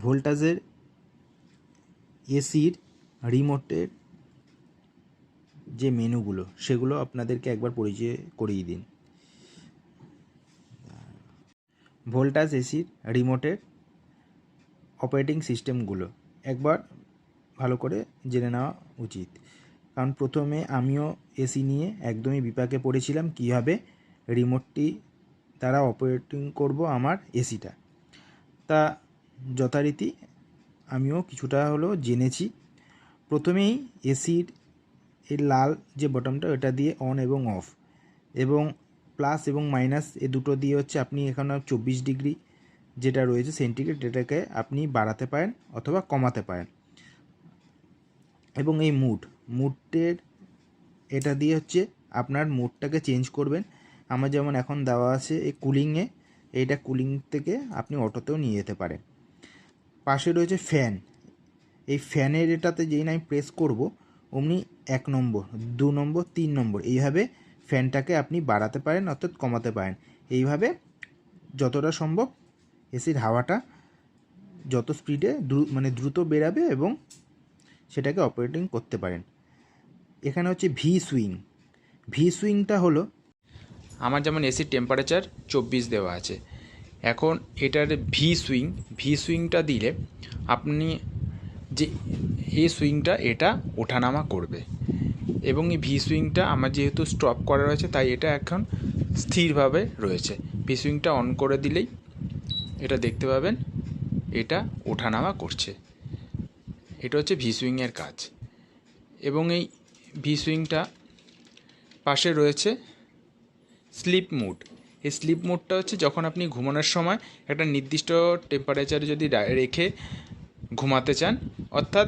ভোল্টাজের এসির রিমোটের যে মেনুগুলো সেগুলো আপনাদেরকে একবার পরিচয় করিয়ে দিন। ভোল্টাজ এসির রিমোটের অপারেটিং সিস্টেমগুলো একবার ভালো করে জেনে নেওয়া উচিত, কারণ প্রথমে আমিও এসি নিয়ে একদমই বিপাকে পড়েছিলাম কীভাবে রিমোটটি দ্বারা অপারেটিং করব আমার এসিটা। তা যথারীতি আমিও কিছুটা হলেও জেনেছি। প্রথমেই এসির এই লাল যে বটনটা ওটা দিয়ে অন এবং অফ এবং প্লাস এবং মাইনাস এ দুটো দিয়ে হচ্ছে আপনি এখানে 24 ডিগ্রি যেটা রয়েছে সেন্টিগ্রেড এটাকে আপনি বাড়াতে পারেন অথবা কমাতে পারেন। এবং এই মুডের এটা দিয়ে হচ্ছে আপনার মুডটাকে চেঞ্জ করবেন। আমার যেমন এখন দেওয়া আছে এই কুলিংয়ে, এইটা কুলিং থেকে আপনি অটোতেও নিয়ে যেতে পারেন। পাশে রয়েছে ফ্যান। এই ফ্যানের এটাতে যেই না আমি প্রেস করব অমনি 1 নম্বর 2 নম্বর 3 নম্বর এইভাবে ফ্যানটাকে আপনি বাড়াতে পারেন অর্থাৎ কমাতে পারেন। এইভাবে যতটা সম্ভব এসির হাওয়াটা যত স্পিডে দ্রুত বেরাবে এবং সেটাকে অপারেটিং করতে পারেন। এখানে হচ্ছে ভি সুইংটা হলো, আমার যেমন এসির টেম্পারেচার 24 দেওয়া আছে, এখন এটার ভি সুইংটা দিলে আপনি যে এই সুইংটা এটা ওঠানামা করবে এবং এই ভি সুইংটা আমার যেহেতু স্টপ করা রয়েছে তাই এটা এখন স্থিরভাবে রয়েছে। ভি সুইংটা অন করে দিলেই এটা দেখতে পাবেন এটা ওঠানামা করছে। এটা হচ্ছে ভি সুইংয়ের কাজ। এবং এই ভি সুইংটা পাশে রয়েছে স্লিপ মুড। এই স্লিপ মুডটা হচ্ছে যখন আপনি ঘুমানোর সময় একটা নির্দিষ্ট টেম্পারেচারে যদি রেখে ঘুমাতে চান, অর্থাৎ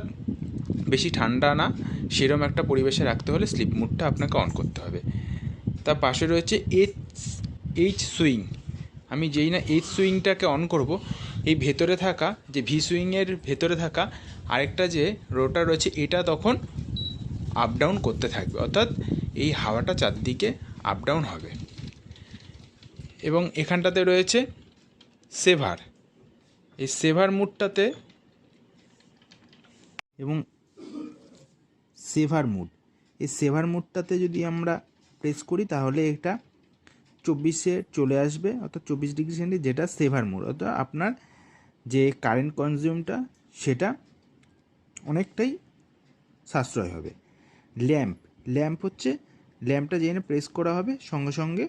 বেশি ঠান্ডা না সেরকম একটা পরিবেশে রাখতে হলে স্লিপ মুডটা আপনাকে অন করতে হবে। তার পাশে রয়েছে এইচ সুইং। আমি যেই না এইচ সুইংটাকে অন করব, এই ভেতরে থাকা যে ভি সুইংয়ের ভেতরে থাকা আরেকটা যে রোটার রয়েছে এটা তখন আপ ডাউন করতে থাকবে, অর্থাৎ এই হাওয়াটা চারদিকে আপ ডাউন হবে। এবং এখানটাতে রয়েছে সেভার। এই সেভার মুডটাতে এবং সেভার মুডটাতে যদি আমরা প্রেস করি তাহলে এটা 24-এ চলে আসবে, অর্থাৎ 24 ডিগ্রি সেন্টিগ্রেড, যেটা সেভার মুড, অর্থাৎ আপনার যে কারেন্ট কনজিউমটা সেটা অনেকটাই সাশ্রয় হবে। ল্যাম্পটা যেখানে প্রেস করা হবে সঙ্গে সঙ্গে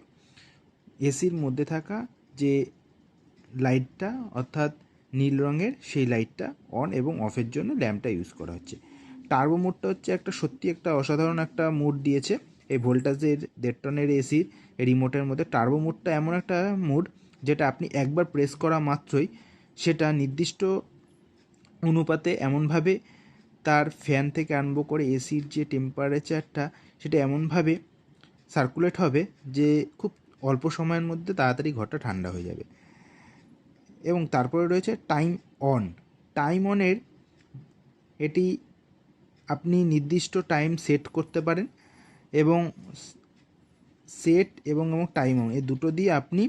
এসির মধ্যে থাকা যে লাইটটা অর্থাৎ নীল রঙের সেই লাইটটা অন এবং অফের জন্য ল্যাম্পটা ইউজ করা হচ্ছে। টার্বো মুডটা হচ্ছে সত্যি একটা অসাধারণ একটা মুড দিয়েছে এই ভোল্টাজের 1.5 টনের এসির রিমোটের মধ্যে। টার্বো মুডটা এমন একটা মুড যেটা আপনি একবার প্রেস করা মাত্রই সেটা নির্দিষ্ট অনুপাতে এমনভাবে তার ফ্যান থেকে আরম্ভ করে এসির যে টেম্পারেচারটা সেটা এমনভাবে সার্কুলেট হবে যে খুব অল্প সময়ের মধ্যে তাড়াতাড়ি ঘরটা ঠান্ডা হয়ে যাবে। এবং তারপরে রয়েছে টাইম অনের এটি আপনি নির্দিষ্ট টাইম সেট করতে পারেন এবং টাইম অন এই দুটো দিয়ে আপনি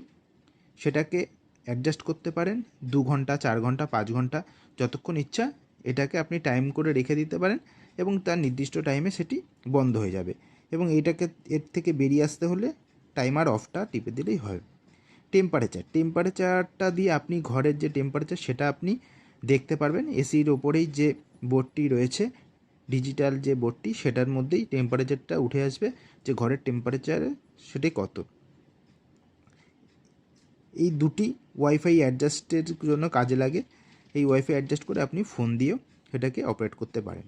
সেটাকে অ্যাডজাস্ট করতে পারেন। 2 ঘন্টা 4 ঘন্টা 5 ঘন্টা যতক্ষণ ইচ্ছা এটাকে আপনি টাইম করে রেখে দিতে পারেন এবং তার নির্দিষ্ট টাইমে সেটি বন্ধ হয়ে যাবে। এবং এর থেকে বেরিয়ে আসতে হলে টাইমার অফটা টিপে দিলেই হয়। টেম্পারেচারটা দিয়ে আপনি ঘরের যে টেম্পারেচার সেটা আপনি দেখতে পারবেন। এসির ওপরেই যে বোর্ডটি রয়েছে, ডিজিটাল যে বোর্ডটি, সেটার মধ্যেই টেম্পারেচারটা উঠে আসবে যে ঘরের টেম্পারেচারে সেটি কত। এই দুটি ওয়াইফাই অ্যাডজাস্টের জন্য কাজে লাগে। এই ওয়াইফাই অ্যাডজাস্ট করে আপনি ফোন দিয়েও সেটাকে অপারেট করতে পারেন।